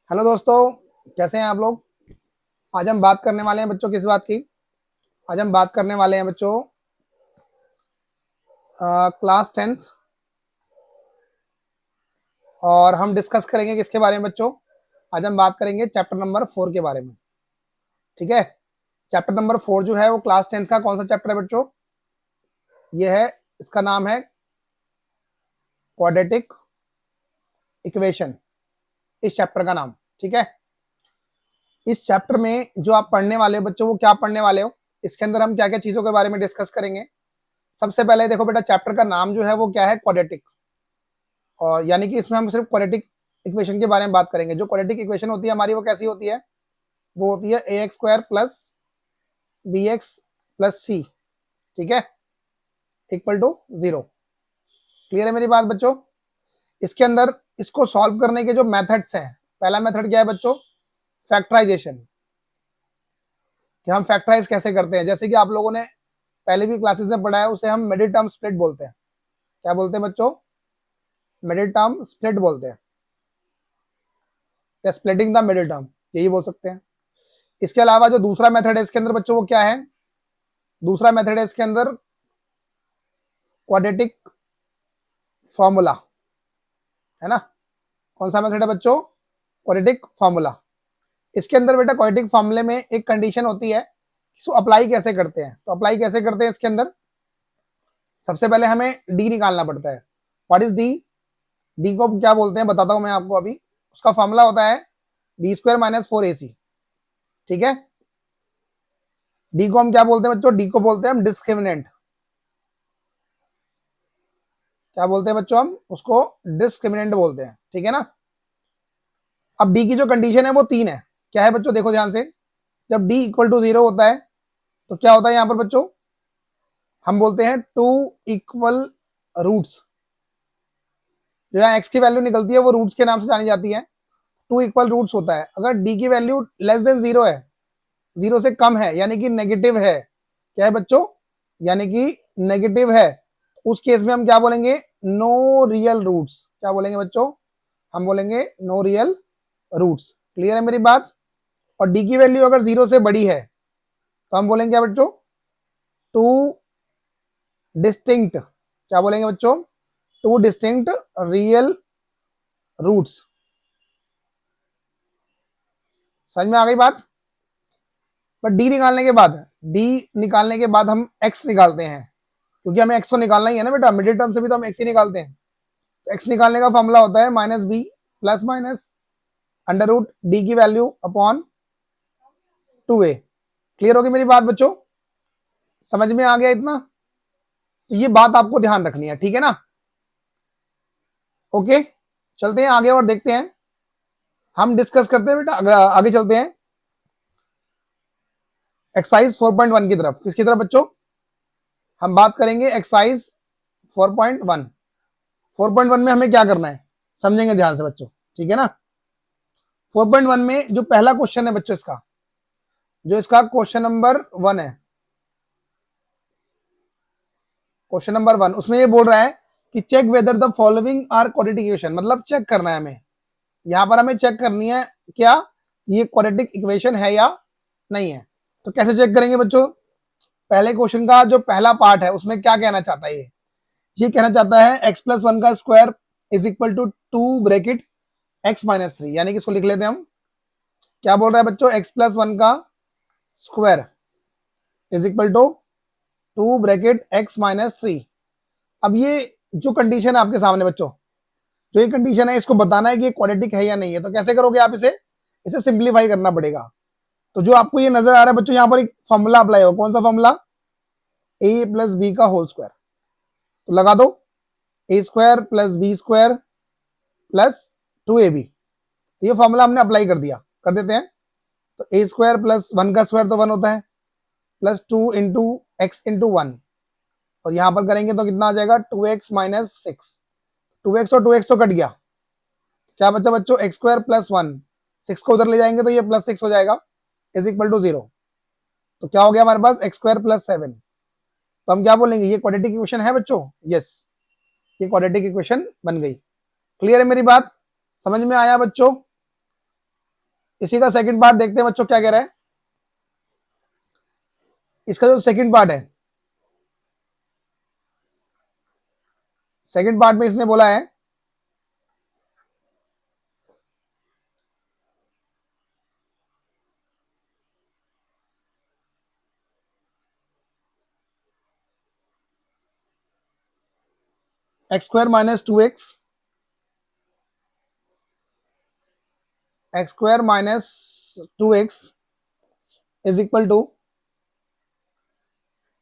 Hello दोस्तों, कैसे हैं आप लोग। आज हम बात करने वाले हैं बच्चों किस बात की। आज हम बात करने वाले हैं बच्चों क्लास 10th। और हम डिस्कस करेंगे किसके बारे में बच्चों। आज हम बात करेंगे चैप्टर नंबर 4 के बारे में। ठीक है। चैप्टर नंबर 4 जो है वो क्लास 10th का कौन सा चैप्टर है बच्चों। ये है, इसका नाम है क्वाड्रेटिक इक्वेशन। इस चैप्टर का नाम। ठीक है। इस चैप्टर में जो आप पढ़ने वाले हो बच्चों, वो क्या पढ़ने वाले हो, इसके अंदर हम क्या क्या चीजों के बारे में डिस्कस करेंगे। सबसे पहले देखो बेटा, चैप्टर का नाम जो है वो क्या है, क्वाड्रेटिक। और यानी कि इसमें हम सिर्फ क्वाड्रेटिक इक्वेशन के बारे में बात करेंगे। जो क्वाड्रेटिक इक्वेशन होती है हमारी, वो कैसी होती है, वो होती है A x square plus B x plus C, ठीक है, इक्वल टू 0। क्लियर है मेरी बात बच्चों। इसके अंदर इसको सॉल्व करने के जो मेथड्स हैं, पहला मेथड क्या है बच्चों, फैक्टराइजेशन। कि हम फैक्टराइज कैसे करते हैं, जैसे कि आप लोगों ने पहले भी क्लासेस में पढ़ा है, उसे हम मिडिल टर्म स्प्लिट बोलते हैं। क्या बोलते हैं बच्चों, मिडिल टर्म स्प्लिट बोलते हैं, या स्प्लिटिंग द मिडिल टर्म, यही बोल सकते हैं। इसके अलावा जो दूसरा मेथड है इसके अंदर बच्चों, वो क्या है, दूसरा मेथड है इसके अंदर क्वाड्रेटिक फॉर्मूला, है ना। कौन सा मेथड है बच्चों, क्वाड्रेटिक फॉर्मूला। इसके अंदर बेटा क्वाड्रेटिक फॉर्मूले में एक कंडीशन होती है, इसको अप्लाई कैसे करते हैं। तो अप्लाई कैसे करते हैं इसके अंदर, सबसे पहले हमें डी निकालना पड़ता है। व्हाट इज डी, डी को क्या बोलते हैं बताता हूं मैं आपको अभी। उसका फॉर्मूला होता है बी स्क्वायर माइनस 4ac। ठीक है। डी को हम क्या बोलते हैं बच्चों, डी को बोलते हैं हम डिस्क्रिमिनेंट। क्या बोलते हैं बच्चों, हम उसको डिस्क्रिमिनेंट बोलते हैं। ठीक है ना। अब डी की जो कंडीशन है वो 3 है। क्या है बच्चों, देखो ध्यान से। जब डी इक्वल टू 0 होता है तो क्या होता है यहां पर बच्चों, हम बोलते हैं टू इक्वल रूट्स। जो यहाँ एक्स की वैल्यू निकलती है वो रूट्स के नाम से जानी जाती है। टू इक्वल रूट्स होता है अगर डी की वैल्यू लेस देन 0 है, 0 से कम है, यानी कि नेगेटिव है। क्या है बच्चों, यानी कि नेगेटिव है। उस केस में हम क्या बोलेंगे, नो रियल रूट्स। क्या बोलेंगे बच्चों, हम बोलेंगे नो रियल रूट्स। क्लियर है मेरी बात। और डी की वैल्यू अगर 0 से बड़ी है तो हम बोलेंगे क्या बच्चों, टू डिस्टिंक्ट। क्या बोलेंगे बच्चों, टू डिस्टिंक्ट रियल रूट्स। समझ में आ गई बात। बट डी निकालने के बाद, डी निकालने के बाद हम एक्स निकालते हैं, क्योंकि हमें एक्स तो निकालना ही है ना बेटा, मिडिल टर्म से भी तो हम एक्स ही निकालते हैं। तो एक्स निकालने का फॉर्मूला होता है minus b plus minus under root d की वैल्यू अपॉन 2a। क्लियर होगी मेरी बात बच्चों, समझ में आ गया इतना। तो ये बात आपको ध्यान रखनी है, ठीक है ना। ओके, चलते हैं आगे और देखते हैं, हम डिस्कस करते हैं बेटा। आगे चलते हैं एक्सरसाइज 4.1 की तरफ। किसकी तरफ बच्चों, हम बात करेंगे एक्सरसाइज 4.1। 4.1 में हमें क्या करना है, समझेंगे ध्यान से बच्चों, ठीक है ना। 4.1 में जो पहला क्वेश्चन है बच्चों, इसका जो इसका क्वेश्चन नंबर 1 है, क्वेश्चन नंबर 1, उसमें ये बोल रहा है कि check whether the following are quadratic equation. मतलब चेक करना है हमें, यहां पर हमें चेक करनी है क्या, ये क्वाड्रेटिक इक्वेशन है या नहीं है। तो कैसे चेक करेंगे बच्चों, पहले क्वेश्चन का जो पहला पार्ट है उसमें क्या कहना चाहता है, ये कहना चाहता है एक्स प्लस 1 का square is equal to 2 bracket x minus 3। यानी कि इसको लिख लेते हैं हम। क्या बोल रहा है बच्चों, एक्स प्लस 1 का square is equal to 2 bracket x minus 3। अब ये जो कंडीशन है आपके सामने बच्चों, जो ये कंडीशन है, इसको बताना है कि ये क्वाड्रेटिक है या नहीं है। तो कैसे करोगे आप इसे, इसे सिंप्लीफाई करना पड़ेगा। तो जो आपको ये नजर आ रहा है बच्चों, यहाँ पर एक फॉर्मूला अप्लाई हो, कौन सा फॉर्मूला, ए प्लस बी का होल स्क्वायर। तो लगा दो, A square plus B square plus 2ab। ये फॉर्मूला हमने अप्लाई कर दिया, कर देते हैं। तो ए स्क्वायर प्लस 1 का स्क्वायर तो 1 होता है, प्लस 2 इंटू एक्स इंटू 1। और यहां पर करेंगे तो कितना आ जाएगा, 2x माइनस 6। 2x और 2x तो कट गया, क्या बचा बच्चों, एक्स स्क्वायर प्लस 1। 6 को उधर ले जाएंगे तो ये प्लस 6 हो जाएगा, इज इक्वल टू 0। तो क्या हो गया हमारे पास, एक्स स्क्वायर प्लस 7। तो हम क्या बोलेंगे, ये क्वाड्रेटिक इक्वेशन है बच्चों, यस, ये क्वाड्रेटिक इक्वेशन बन गई। क्लियर है मेरी बात, समझ में आया बच्चों। इसी का सेकंड पार्ट देखते हैं बच्चों क्या कह रहा है। इसका जो सेकंड पार्ट है, सेकंड पार्ट में इसने बोला है x square minus 2x, x square minus 2x is equal to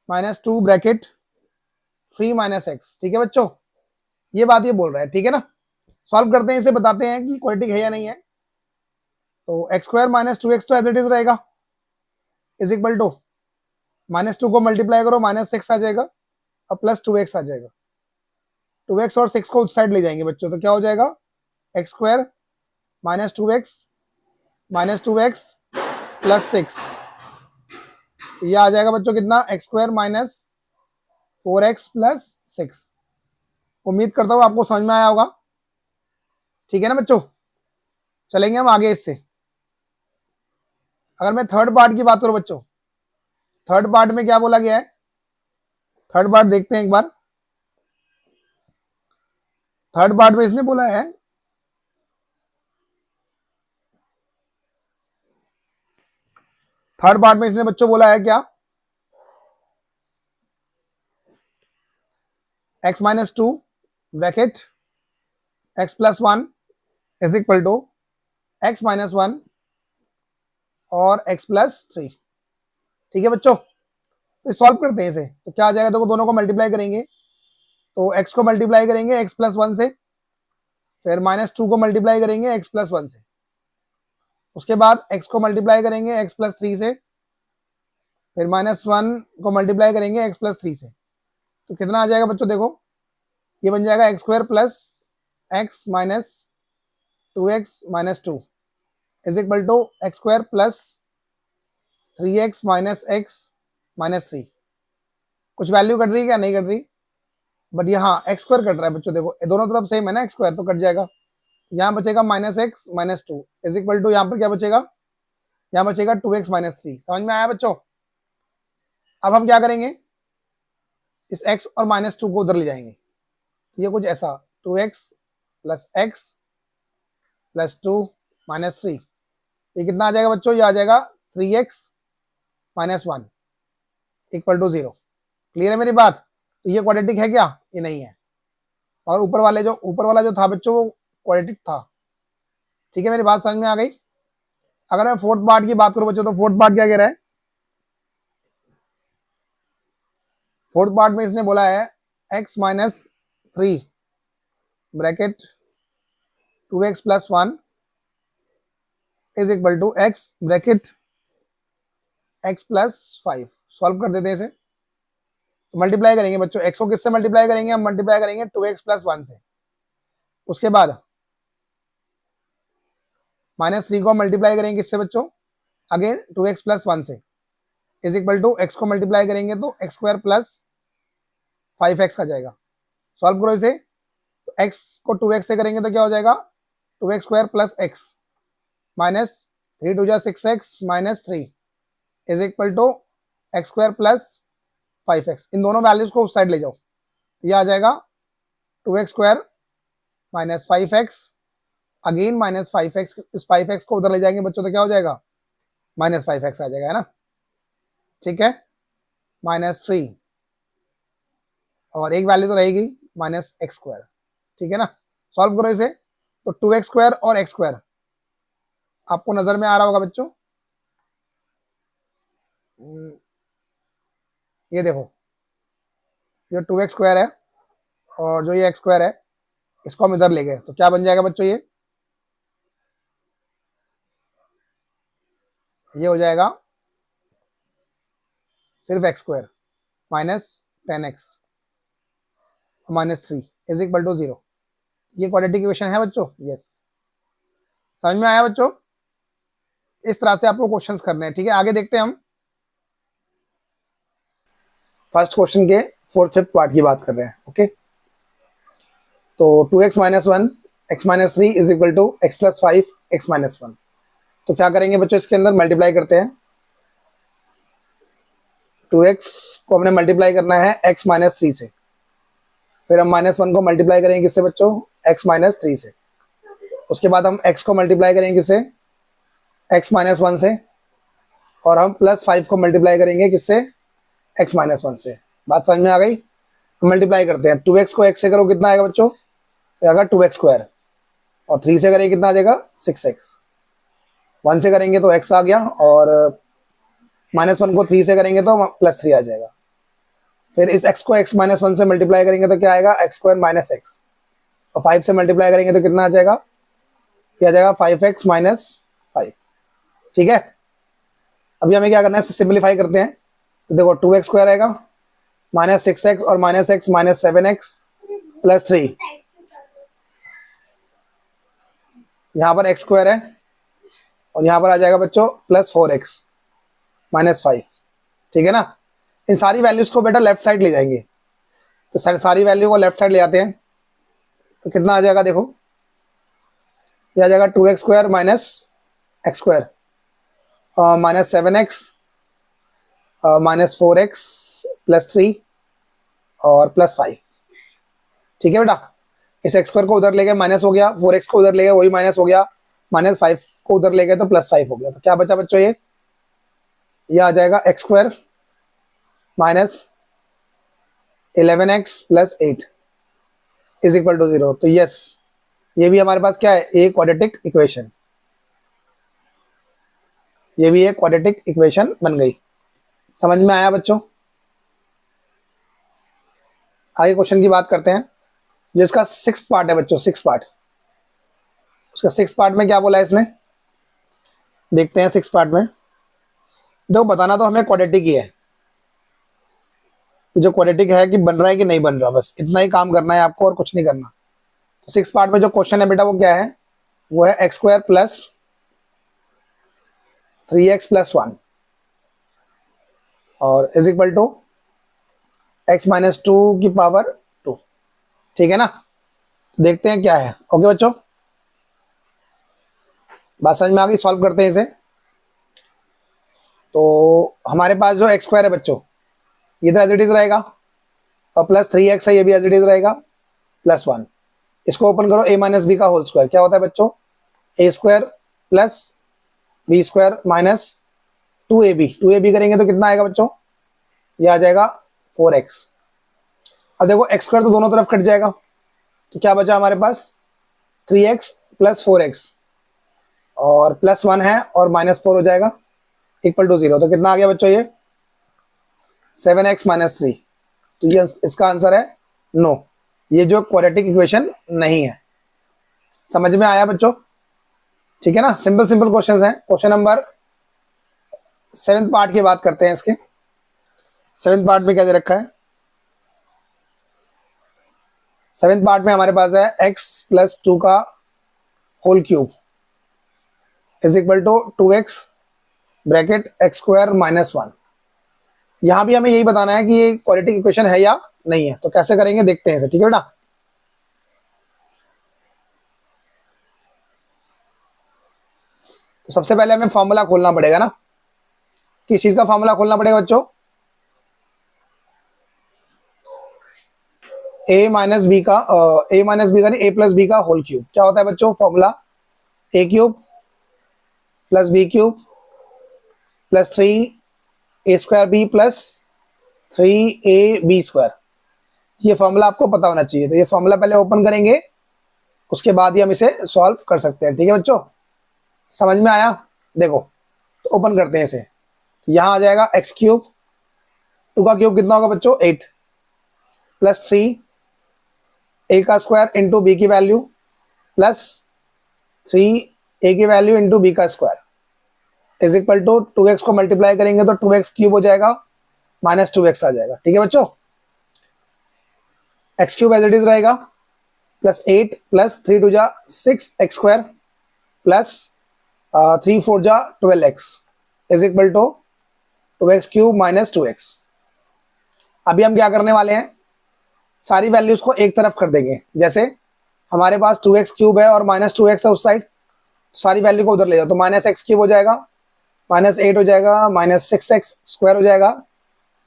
-2 bracket 3 minus x. ठीक है बच्चों, ये बात ये बोल रहा है। ठीक है ना, सॉल्व करते हैं इसे, बताते हैं कि क्वाड्रेटिक है या नहीं है। तो एक्स स्क्वायर माइनस 2x तो एज इट इज रहेगा, इज इक्वल टू -2 को मल्टीप्लाई करो, -6 आ जाएगा और +2x आ जाएगा। 2x और 6 को उस साइड ले जाएंगे बच्चों, तो क्या हो जाएगा, एक्स स्क्वायर -2x +6, ये आ जाएगा बच्चों कितना, एक्स स्क्वायर -4x +6। उम्मीद करता हूँ आपको समझ में आया होगा। ठीक है ना बच्चों, चलेंगे हम आगे इससे। अगर मैं थर्ड पार्ट की बात करूं बच्चों, थर्ड पार्ट में क्या बोला गया है, थर्ड पार्ट देखते हैं एक बार। थर्ड पार्ट में इसने बोला है थर्ड पार्ट में इसने बच्चों बोला है क्या, x minus 2 bracket x plus 1 is equal to x minus 1 और x प्लस 3। ठीक है बच्चों, तो सॉल्व करते हैं इसे। तो क्या आ जाएगा, देखो दोनों को मल्टीप्लाई करेंगे, तो x को मल्टीप्लाई करेंगे x प्लस 1 से, फिर -2 को मल्टीप्लाई करेंगे x प्लस 1 से, उसके बाद x को मल्टीप्लाई करेंगे x प्लस 3 से, फिर -1 को मल्टीप्लाई करेंगे x प्लस 3 से। तो कितना आ जाएगा बच्चों, देखो ये बन जाएगा x square plus x minus 2x minus 2 is equal to x square plus 3x minus x minus 3। कुछ वैल्यू कट रही है क्या, नहीं कट रही, बट यहाँ एक्स स्क्वायर कट रहा है बच्चों, देखो दोनों तरफ सेम है ना, एक्स स्क्वायर तो कट जाएगा। यहाँ बचेगा -x minus 2 is equal to, यहाँ पर क्या बचेगा, यहाँ बचेगा 2x माइनस 3। समझ में आया बच्चों। अब हम क्या करेंगे, इस x और -2 को उधर ले जाएंगे, ये कुछ ऐसा 2x plus x plus 2 minus 3, ये कितना आ जाएगा बच्चों, ये आ जाएगा 3x minus 1 equal to 0। Clear है मेरी बात। तो ये क्वाड्रेटिक है क्या, ये नहीं है, और ऊपर वाला जो था बच्चों वो क्वाड्रेटिक था। ठीक है, मेरी बात समझ में आ गई। अगर मैं फोर्थ पार्ट की बात करूं बच्चों, तो फोर्थ पार्ट क्या कह रहा है, फोर्थ पार्ट में इसने बोला है x minus 3 bracket 2x plus 1 is equal to x bracket x plus 5। Solve कर देते हैं इसे, तो मल्टीप्लाई करेंगे बच्चों, x को किससे मल्टीप्लाई करेंगे, हम मल्टीप्लाई करेंगे 2x प्लस 1 से, उसके बाद -3 को मल्टीप्लाई करेंगे किससे बच्चों, अगेन 2x प्लस 1 से, इज इक्वल टू x को मल्टीप्लाई करेंगे तो एक्स स्क्वायर प्लस 5x आ जाएगा। सॉल्व करो इसे, तो x को 2x से करेंगे तो क्या हो जाएगा, 2x square plus x minus 3 2 जा 6x minus 3 is equal to x square plus 5x। इन दोनों वैल्यूज को उस साइड ले जाओ, ये आ जाएगा 2x square minus 5x, again minus 5x, इस 5x को उधर ले जाएंगे बच्चों तो क्या हो जाएगा, -5x आ जाएगा, है ना। ठीक है, -3 और एक वैल्यू तो रहेगी -x स्क्वायर। ठीक है ना, सॉल्व करो इसे, तो 2x स्क्वायर और x स्क्वायर आपको नजर में आ रहा होगा बच्चों। ये देखो, ये 2x स्क्वायर है और जो ये x स्क्वायर है इसको हम इधर ले गए, तो क्या बन जाएगा बच्चों, ये हो जाएगा सिर्फ x square minus 10x minus 3 is equal to 0। ये क्वाड्रेटिक इक्वेशन है बच्चों, यस। समझ में आया बच्चों, इस तरह से आपको क्वेश्चंस करने हैं। ठीक है, आगे देखते हैं हम फर्स्ट क्वेश्चन के फोर्थ फिफ्थ पार्ट की बात कर रहे हैं। ओके, तो 2x minus 1 x minus 3 is equal to x plus 5 x minus 1। तो क्या करेंगे बच्चों, इसके अंदर मल्टीप्लाई करते हैं। 2x को हमने मल्टीप्लाई करना है x माइनस 3 से, फिर हम -1 को मल्टीप्लाई करेंगे किससे बच्चों, x माइनस 3 से। उसके बाद हम x को मल्टीप्लाई करेंगे किससे, x माइनस 1 से, और हम +5 को मल्टीप्लाई करेंगे किससे, x माइनस 1 से। बात समझ में आ गई। मल्टीप्लाई करते हैं, 2x को x से करो कितना आएगा बच्चों, आएगा 2x स्क्वायर, और 3 से करेंगे कितना आ जाएगा 6x। 1 से करेंगे तो x आ गया, और -1 को 3 से करेंगे तो +3 आ जाएगा। फिर इस x को x माइनस 1 से मल्टीप्लाई करेंगे तो क्या आएगा, x स्क्वायर माइनस x, और 5 से मल्टीप्लाई करेंगे तो कितना आ जाएगा, क्या आ जाएगा 5x माइनस 5। ठीक है, अभी हमें क्या करना है, सिंपलीफाई करते हैं। तो देखो 2x स्क्वायर आएगा, -6x और -x -7x +3, यहाँ पर x स्क्वायर है, और यहाँ पर आ जाएगा बच्चों +4x -5। ठीक है ना। इन सारी वैल्यूज को बेटा लेफ्ट साइड ले जाएंगे, तो सारी वैल्यू को लेफ्ट साइड ले आते हैं, तो कितना आ जाएगा देखो, ये आ जाएगा 2x square minus x square -7x -4x +3 और +5। ठीक है बेटा, इस x स्क्वायर को उधर ले गए माइनस हो गया, 4x को उधर ले गए वही माइनस हो गया, -5 को उधर ले गए तो +5 हो गया। तो क्या बचा बच्चों, ये आ जाएगा x square minus 11x + 8 is equal to 0। तो यस, ये भी हमारे पास क्या है, एक क्वाड्रेटिक इक्वेशन, ये भी एक क्वाड्रेटिक इक्वेशन बन गई। समझ में आया बच्चों। आगे क्वेश्चन की बात करते हैं, जो इसका 6th पार्ट है बच्चों, 6th पार्ट। उसका 6th पार्ट में क्या बोला है इसने, देखते हैं 6th पार्ट में। देखो बताना तो हमें क्वाड्रेटिक ही है, जो क्वाड्रेटिक है कि बन रहा है कि नहीं बन रहा, बस इतना ही काम करना है आपको और कुछ नहीं करना। तो 6th पार्ट में जो क्वेश्चन है बेटा वो क्या है, वो है x स्क्वायर प्लस 3x + 1 और is equal to x minus 2 की पावर 2। ठीक है ना, देखते हैं क्या है। ओके बच्चों, बात समझ में आ गई। सॉल्व करते हैं इसे। तो हमारे पास जो x स्क्वायर है बच्चों, ये तो एज इट इज रहेगा, और +3x है, ये भी एज इट इज रहेगा, +1। इसको ओपन करो, a माइनस बी का होल स्क्वायर क्या होता है बच्चों, a square plus B square minus 2ab करेंगे तो कितना आएगा बच्चों, ये आ जाएगा 4x। अब देखो x स्क्वायर तो दोनों तरफ कट जाएगा, तो क्या बचा हमारे पास 3x + 4x, और +1 है और -4 हो जाएगा इक्वल टू 0। तो कितना आ गया बच्चों, ये 7x - 3। तो ये इसका आंसर है नो, ये जो क्वाड्रेटिक इक्वेशन नहीं है। समझ में आया बच्चों। ठीक है ना, सिंपल सिंपल क्वेश्चंस हैं। क्वेश्चन नंबर 7th पार्ट की बात करते हैं। इसके 7th पार्ट में क्या दे रखा है, 7th पार्ट में हमारे पास है x + 2 का whole cube is equal to 2x bracket x square -1। यहां भी हमें यही बताना है कि ये क्वाड्रेटिक इक्वेशन है या नहीं है। तो कैसे करेंगे देखते हैं इसे। ठीक है बेटा, तो सबसे पहले हमें फॉर्मूला खोलना पड़ेगा ना। किस चीज का फॉर्मूला खोलना पड़ेगा बच्चों, a माइनस बी का नहीं, a + b का होल क्यूब। क्या होता है बच्चों formula, a³ + b³ + 3a² b + 3ab²। ये फॉर्मूला आपको पता होना चाहिए। तो ये फॉर्मूला पहले ओपन करेंगे, उसके बाद ही हम इसे सॉल्व कर सकते हैं। ठीक है बच्चों, समझ में आया। देखो तो ओपन करते हैं इसे, यहां आ जाएगा x³, 2 का क्यूब कितना होगा बच्चों 8, + 3 a का स्क्वायर इंटू b की वैल्यू प्लस 3 a की वैल्यू इंटू b का square is equal to 2x को मल्टीप्लाई करेंगे तो 2x³ हो जाएगा, -2x आ जाएगा। ठीक है बच्चों, x³ एज इट इज रहेगा, +8 + 3 2 जा 6x² प्लस 3 4 जा 12x is equal to 2x³ - 2x। अभी हम क्या करने वाले हैं, सारी वैल्यूज को एक तरफ कर देंगे। जैसे हमारे पास 2x³ है और -2x है उस साइड, सारी वैल्यू को उधर ले जाओ, तो -x³ हो जाएगा, -8 हो जाएगा, -6x² हो जाएगा,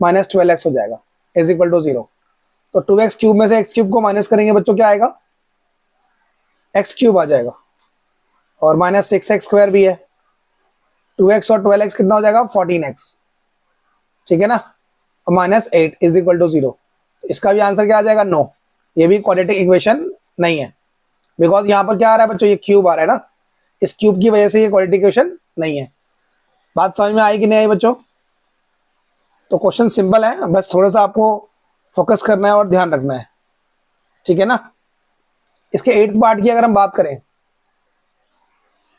-12x हो जाएगा, इज इक्वल टू 0। तो 2x³ में से x³ को माइनस करेंगे बच्चों, क्या आएगा, x³ आ जाएगा, और -6x² भी है, 2x और 12x कितना हो जाएगा, 14x, ठीक है ना, और -8 इज इक्वल टू 0। इसका भी आंसर क्या आ जाएगा, नो, ये भी क्वाड्रेटिक इक्वेशन नहीं है, बिकॉज यहाँ पर क्या आ रहा है बच्चों, ये क्यूब आ रहा है ना, इस क्यूब की वजह से ये क्वाड्रेटिक इक्वेशन नहीं है। बात समझ में आई कि नहीं आई बच्चों? तो क्वेश्चन सिंपल है, बस थोड़ा सा आपको फोकस करना है और ध्यान रखना है, ठीक है ना। इसके 8th पार्ट की अगर हम बात करें,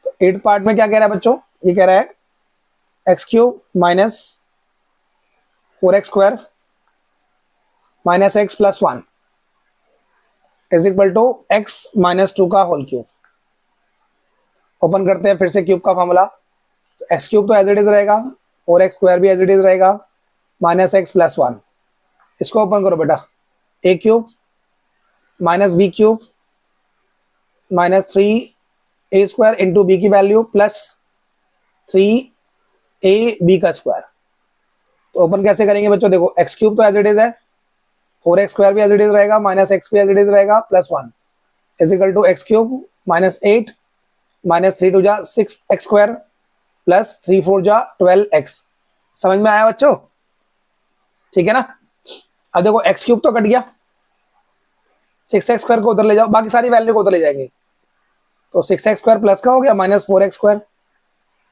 तो 8th पार्ट में क्या कह रहा है बच्चों, ये कह रहा है x³ minus 4x² minus x plus 1 is equal to x -2 का होल क्यूब। ओपन करते हैं फिर से क्यूब का फॉर्मूला, x³ तो एज इट इज रहेगा, 4x² भी एज इट इज रहेगा, -x प्लस 1, इसको ओपन करो बेटा, a³ minus b³ -3a² into b की वैल्यू प्लस 3ab का स्क्वायर। तो ओपन कैसे करेंगे बच्चों, देखो x³ तो एज इट इज है, 4x² भी एज इट इज रहेगा, -x भी एज इट इज रहेगा, plus 1 is equal to x³ -8 -3 2 जा 6x² प्लस 3 4 जा 12x। समझ में आया बच्चों, ठीक है ना। अब देखो x³ तो कट गया, 6x² को उधर ले जाओ, बाकी सारी वैल्यू को उधर ले जाएंगे, तो 6x² प्लस का हो गया -4x²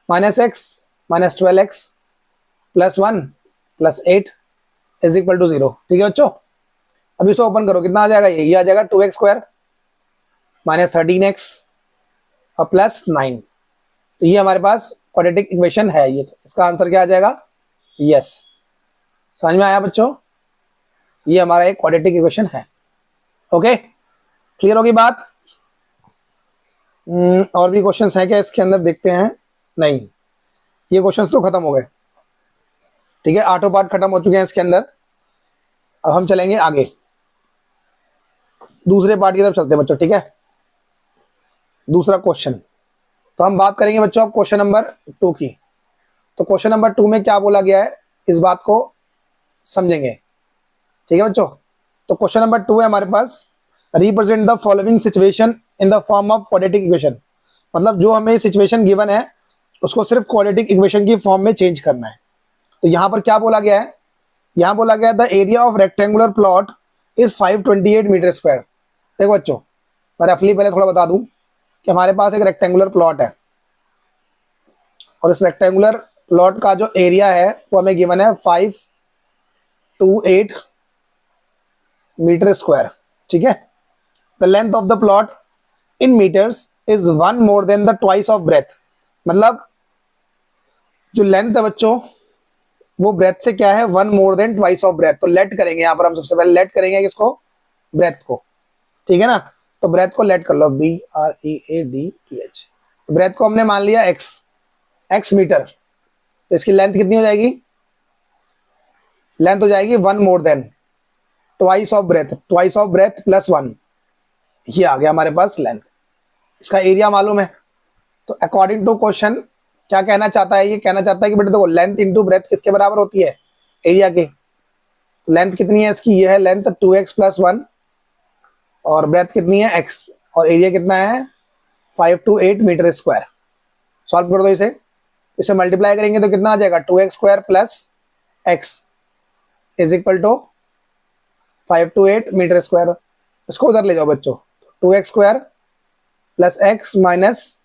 -x -12x plus 1 plus 8 is equal to 0, ठीक है बच्चों। अभी इसको ओपन करो, कितना आ जाएगा, ये आ जाएगा 2x² -13x और प्लस 9। तो ये हमारे पास क्वाड्रेटिक इक्वेशन है, ये तो इसका आंसर क्या आ जाएगा, यस। समझ में आया बच्चों, ये हमारा एक क्वाड्रेटिक इक्वेशन है। ओके, क्लियर होगी बात। और भी क्वेश्चंस हैं क्या इसके अंदर, देखते हैं, नहीं, ये क्वेश्चंस तो खत्म हो गए, ठीक है, 8 पार्ट खत्म हो चुके हैं इसके अंदर। अब हम चलेंगे आगे, दूसरे पार्ट की तरफ चलते हैं बच्चों, ठीक है, दूसरा क्वेश्चन। तो हम बात करेंगे बच्चों अब क्वेश्चन नंबर 2 की। तो क्वेश्चन नंबर 2 में क्या बोला गया है, इस बात को समझेंगे, ठीक है बच्चों। तो क्वेश्चन नंबर 2 है हमारे पास, represent the following situation in the form of quadratic equation. मतलब जो हमें सिचुएशन गिवन है उसको सिर्फ क्वाड्रेटिक इक्वेशन की फॉर्म में चेंज करना है। तो यहाँ पर क्या बोला गया है, यहाँ बोला गया the area of rectangular plot is 528 metre square. देखो बच्चों, मैं रफली पहले थोड़ा बता दूं कि हमारे पास एक रेक्टेंगुलर प्लॉट है, और इस रेक्टेंगुलर प्लॉट का जो एरिया है वो हमें गिवन है 528 मीटर स्क्वायर, ठीक है। The length of the plot in metres is 1 more than the twice of breadth. मतलब जो लेंथ है बच्चों वो ब्रेथ से क्या है, 1 more than twice of breadth. तो लेट करेंगे यहाँ पर, हम सबसे पहले लेट करेंगे किसको, ब्रेथ को, ठीक है ना। तो ब्रेथ को लेट कर लो, BREADTH। ब्रेथ को हमने मान लिया x मीटर, तो इसकी लेंथ कितनी हो जाएगी, लेंथ हो जाएगी 1 more than twice of breadth, twice of breadth plus 1, ये आ गया हमारे पास लेंथ। इसका एरिया मालूम है, तो अकॉर्डिंग टू क्वेश्चन क्या कहना चाहता है, ये कहना चाहता है कि बेटा देखो लेंथ इंटू ब्रेथ किसके बराबर होती है, एरिया के। तो लेंथ कितनी है इसकी, ये है लेंथ 2x प्लस 1, और ब्रेथ कितनी है x, और एरिया कितना है 528 मीटर स्क्वायर। सॉल्व कर दो इसे मल्टीप्लाई करेंगे तो कितना आ जाएगा, 2x² plus x is equal to 528 metre square. इसको उधर ले जाओ बच्चों, 2x² plus x minus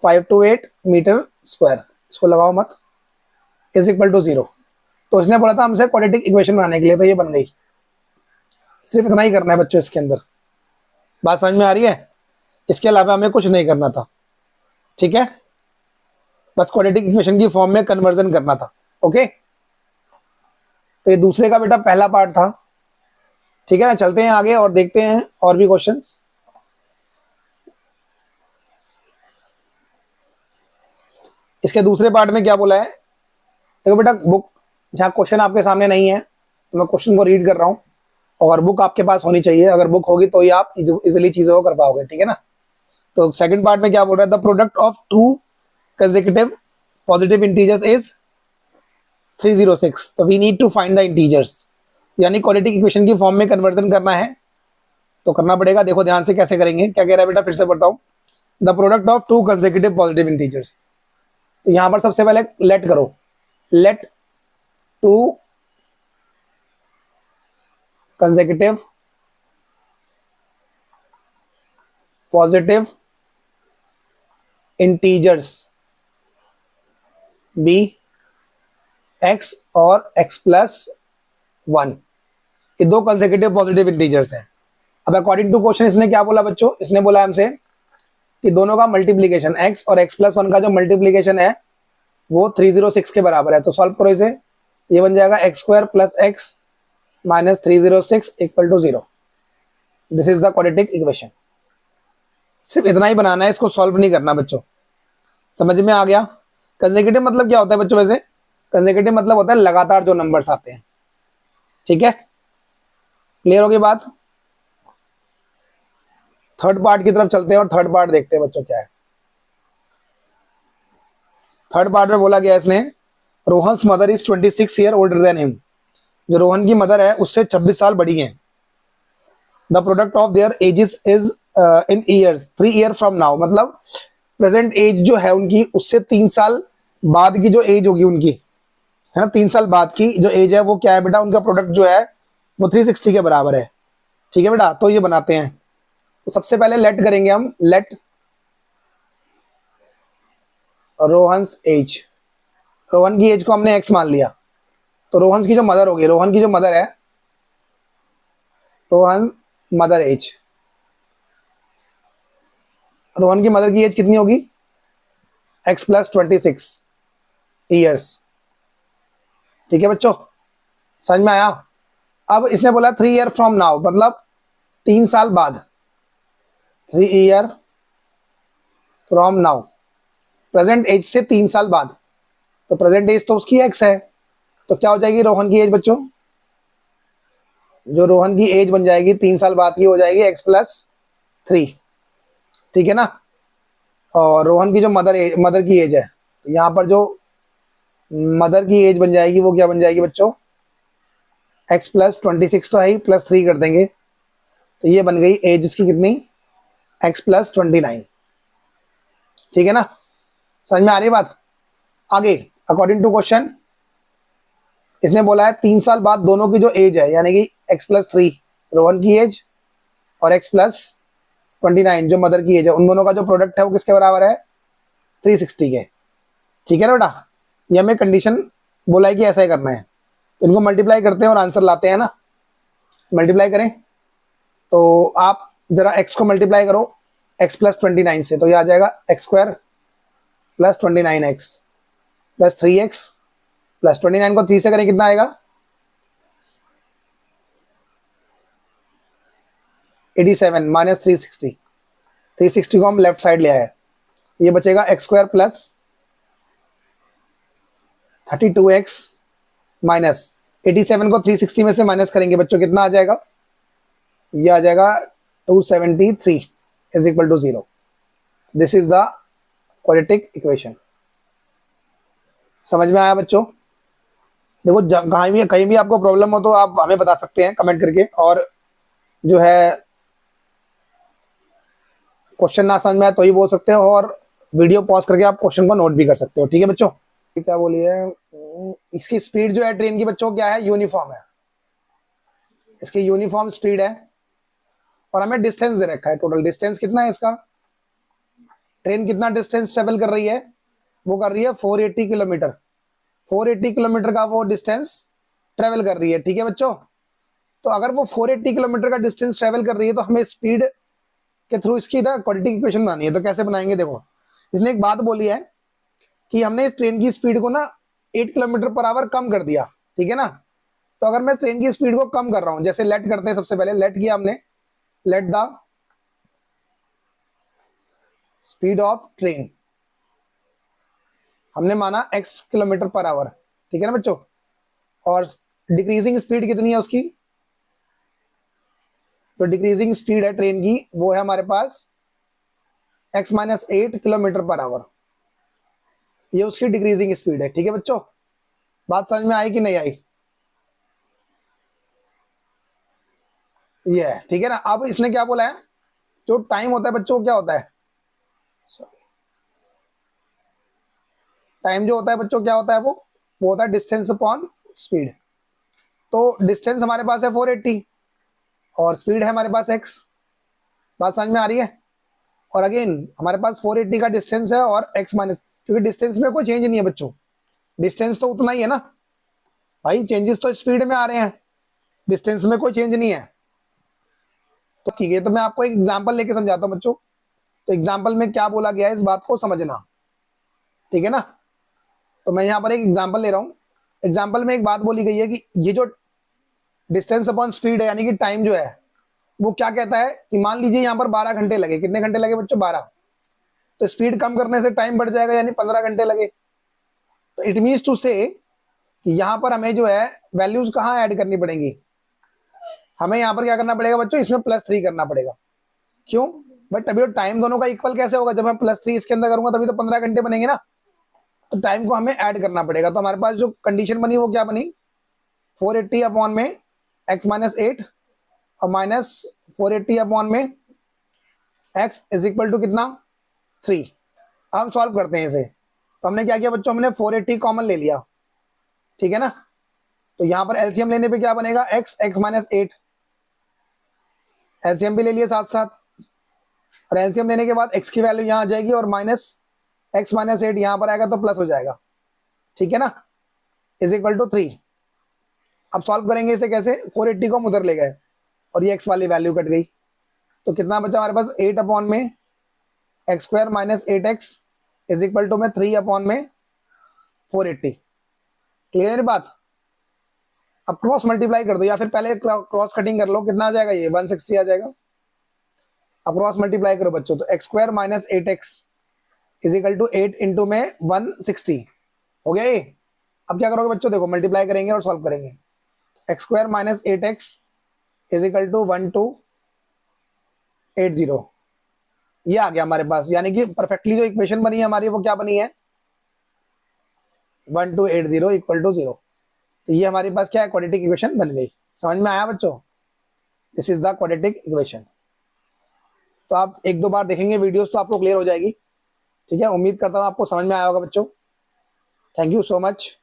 528 metre square, इसको लगाओ मत, इज इक्वल टू 0। तो इसने बोला था हमसे क्वाड्रेटिक इक्वेशन बनाने के लिए, तो ये बन गई। सिर्फ इतना ही करना है बच्चों इसके अंदर, बात समझ में आ रही है, इसके अलावा हमें कुछ नहीं करना था, ठीक है, बस क्वाड्रेटिक इक्वेशन की फॉर्म में कन्वर्जन करना था। ओके, तो ये दूसरे का बेटा पहला पार्ट था, ठीक है ना। चलते हैं आगे और देखते हैं और भी क्वेश्चंस। इसके दूसरे पार्ट में क्या बोला है, देखो बेटा बुक, जहाँ क्वेश्चन आपके सामने नहीं है तो मैं क्वेश्चन को रीड कर रहा हूँ, और बुक आपके पास होनी चाहिए, अगर बुक होगी तो ही आप इजिली चीजों को कर पाओगे, ठीक है ना। तो सेकंड पार्ट में क्या बोल रहा है, the product of two consecutive positive integers is 306, तो we need to find the integers, यानी क्वाड्रेटिक इक्वेशन की फॉर्म में कन्वर्जन करना है, तो करना पड़ेगा। देखो ध्यान से कैसे करेंगे, क्या कह रहा है बेटा, फिर से पढ़ता हूँ। The product of two consecutive positive integers, तो यहां पर सबसे पहले लेट करो, let two consecutive positive integers be x और एक्स प्लस 1, ये दो कंसेक्यूटिव पॉजिटिव इंटीजर्स हैं। अब अकॉर्डिंग टू क्वेश्चन इसने क्या बोला बच्चों, इसने बोला हमसे कि दोनों का मल्टीप्लीकेशन x और x प्लस 1 का जो मल्टीप्लीकेशन है वो 306 के बराबर है। तो सॉल्व करो इसे, ये बन जाएगा x square plus x minus 306 equal to 0। This is the quadratic equation. सिर्फ इतना ही बनाना है, इसको सॉल्व नहीं करना बच्चों, समझ में आ गया। कंसेक्यूटिव मतलब क्या होता है बच्चों, वैसे कंसेक्यूटिव मतलब होता है लगातार जो नंबर्स आते हैं, ठीक है, क्लियर होगी बात। थर्ड पार्ट की तरफ चलते हैं और थर्ड पार्ट देखते हैं बच्चों क्या है। थर्ड पार्ट में बोला गया इसने, Rohan's mother is 26 year older than him, जो रोहन की मदर है उससे 26 साल बड़ी है। The product of their edges is in years 3 year from now, मतलब प्रेजेंट एज जो है उनकी उससे 3 साल बाद की जो एज होगी उनकी, है ना, 3 साल बाद की जो एज है वो क्या है बेटा, उनका प्रोडक्ट जो है वो 360 के बराबर है, ठीक है बेटा। तो ये बनाते हैं, तो सबसे पहले लेट करेंगे हम, लेट रोहन्स एज, रोहन की एज को हमने एक्स मान लिया, तो रोहन की जो मदर होगी, रोहन की जो मदर है, रोहन मदर एज, रोहन की मदर की एज कितनी होगी, एक्स प्लस 26 ईयर्स, ठीक है बच्चों, समझ में आया। अब इसने बोला 3 ईयर फ्रॉम नाउ, मतलब 3 साल बाद, 3 year from now, present age से 3 साल बाद, तो प्रेजेंट एज तो उसकी एक्स है, तो क्या हो जाएगी रोहन की एज बच्चों, जो रोहन की एज बन जाएगी 3 साल बाद की हो जाएगी एक्स प्लस 3, ठीक है ना। और रोहन की जो मदर की एज है, तो यहाँ पर जो मदर की एज बन जाएगी वो क्या बन जाएगी बच्चों, एक्स प्लस 26 तो है ही, प्लस 3 कर देंगे, तो ये बन गई एज इसकी कितनी, एक्स प्लस 29, ठीक है ना, समझ में आ रही बात। आगे अकॉर्डिंग टू क्वेश्चन इसने बोला है 3 साल बाद दोनों की जो एज है, यानी कि एक्स प्लस 3 रोहन की एज और एक्स प्लस 29 जो मदर की एज है, उन दोनों का जो प्रोडक्ट है वो किसके बराबर है, 360 के, ठीक है ना बेटा। ये हमें कंडीशन बोला है कि ऐसा ही करना है, तो इनको मल्टीप्लाई करते हैं और आंसर लाते हैं ना। मल्टीप्लाई करें तो आप जरा x को मल्टीप्लाई करो x प्लस 29 से, तो ये आ जाएगा x square plus 29x plus 3x plus 29 को 3 से करें कितना आएगा, 87 माइनस 360, 360 को हम लेफ्ट साइड ले आए, ये बचेगा x square plus 32x minus 87 को 360 में से माइनस करेंगे बच्चों कितना आ जाएगा, ये आ जाएगा 273 is equal to 0। This is the quadratic equation. समझ में आया बच्चों। देखो कहीं भी आपको प्रॉब्लम हो तो आप हमें बता सकते हैं कमेंट करके, और जो है क्वेश्चन ना समझ में आए तो ही बोल सकते हो, और वीडियो पॉज करके आप क्वेश्चन को नोट भी कर सकते हो, ठीक है बच्चों। क्या बोलिए, इसकी स्पीड जो है ट्रेन की बच्चों क्या है, यूनिफॉर्म है, इसकी यूनिफॉर्म स्पीड है, और हमें डिस्टेंस दे रखा है, टोटल डिस्टेंस कितना है इसका, ट्रेन कितना डिस्टेंस ट्रेवल कर रही है, वो कर रही है 480 किलोमीटर, 480 किलोमीटर का वो डिस्टेंस ट्रेवल कर रही है, ठीक है बच्चों। तो अगर वो 480 किलोमीटर का डिस्टेंस ट्रेवल कर रही है तो हमें स्पीड के थ्रू इसकी ना क्वाड्रेटिक इक्वेशन बनानी है, तो कैसे बनाएंगे, देखो इसने एक बात बोली है कि हमने ट्रेन की स्पीड को ना 8 किलोमीटर पर आवर कम कर दिया, ठीक है ना। तो अगर मैं ट्रेन की स्पीड को कम कर रहा हूं, जैसे लेट करते हैं, सबसे पहले लेट किया हमने, let the speed of train हमने माना x किलोमीटर पर आवर, ठीक है ना बच्चों, और डिक्रीजिंग स्पीड कितनी है उसकी, तो डिक्रीजिंग स्पीड है ट्रेन की वो है हमारे पास x minus 8 kilometre per hour, ये उसकी डिक्रीजिंग स्पीड है। ठीक है बच्चों, बात समझ में आई कि नहीं आई? ये है, ठीक है ना। अब इसने क्या बोला है, जो टाइम होता है बच्चों क्या होता है, टाइम जो होता है बच्चों क्या होता है, वो होता है डिस्टेंस अपॉन स्पीड। तो डिस्टेंस हमारे पास है 480 और स्पीड है हमारे पास x। बात समझ में आ रही है? और अगेन हमारे पास 480 का डिस्टेंस है और x माइनस, क्योंकि डिस्टेंस में कोई चेंज नहीं है बच्चों, डिस्टेंस तो उतना ही है ना भाई, चेंजेस तो स्पीड में आ रहे हैं, डिस्टेंस में कोई चेंज नहीं है। तो ठीक है, तो मैं आपको एक एग्जांपल लेके समझाता हूँ बच्चों। तो एग्जांपल में क्या बोला गया है इस बात को समझना, ठीक है ना। तो मैं यहाँ पर एक एग्जांपल ले रहा हूँ। एग्जांपल में एक बात बोली गई है कि ये जो डिस्टेंस अपॉन स्पीड है, यानी कि टाइम जो है, वो क्या कहता है कि मान लीजिए यहाँ पर 12 घंटे लगे। कितने घंटे लगे बच्चों? 12। तो स्पीड कम करने से टाइम बढ़ जाएगा, यानी 15 घंटे लगे। तो इट मीन्स टू से कि यहाँ पर हमें जो है वैल्यूज कहाँ ऐड करनी पड़ेंगी, हमें यहाँ पर क्या करना पड़ेगा बच्चों, इसमें +3 करना पड़ेगा। क्यों? बट तभी तो टाइम दोनों का इक्वल कैसे होगा, जब मैं +3 इसके अंदर करूंगा तभी तो 15 घंटे बनेंगे ना। तो टाइम को हमें ऐड करना पड़ेगा। तो हमारे पास जो कंडीशन बनी वो क्या बनी, 480 अपॉन में x माइनस 8 और माइनस 480 अपॉन में x इज इक्वल टू कितना, 3। अब हम सॉल्व करते हैं इसे। तो हमने क्या किया बच्चों, हमने 480 कॉमन ले लिया, ठीक है ना। तो यहां पर एलसीएम लेने पे क्या बनेगा, x माइनस 8, एलसीएम भी ले लिया साथ साथ। और एलसीएम लेने के बाद x की वैल्यू यहां आ जाएगी और माइनस x माइनस 8 यहां पर आएगा तो प्लस हो जाएगा, ठीक है ना, इज इक्वल टू 3। अब सॉल्व करेंगे इसे कैसे, 480 को हम उधर ले गए और ये x वाली वैल्यू कट गई। तो कितना बचा हमारे पास, 8 अपॉन में x square minus 8x is equal to में 3 अपॉन में 480। क्लियर है बात? अब क्रॉस मल्टीप्लाई कर दो, या फिर पहले क्रॉस कटिंग कर लो, कितना आ जाएगा, ये 160 आ जाएगा। अब क्रॉस मल्टीप्लाई करो बच्चों, तो x square minus 8x is equal to 8 into में 160 हो गया ये। अब क्या करोगे बच्चों, देखो मल्टीप्लाई करेंगे और सॉल्व करेंगे। X square minus 8x is equal to 1280, ये आ गया हमारे पास। यानी कि परफेक्टली जो इक्वेशन बनी है हमारी वो क्या बनी है, 1280 इक्वल टू 0। तो ये हमारे पास क्या है, क्वाड्रेटिक इक्वेशन बन गई। समझ में आया बच्चों? This is the quadratic equation. तो आप एक दो बार देखेंगे वीडियोस तो आपको क्लियर हो जाएगी। ठीक है, उम्मीद करता हूँ आपको समझ में आया होगा बच्चों। Thank you so much.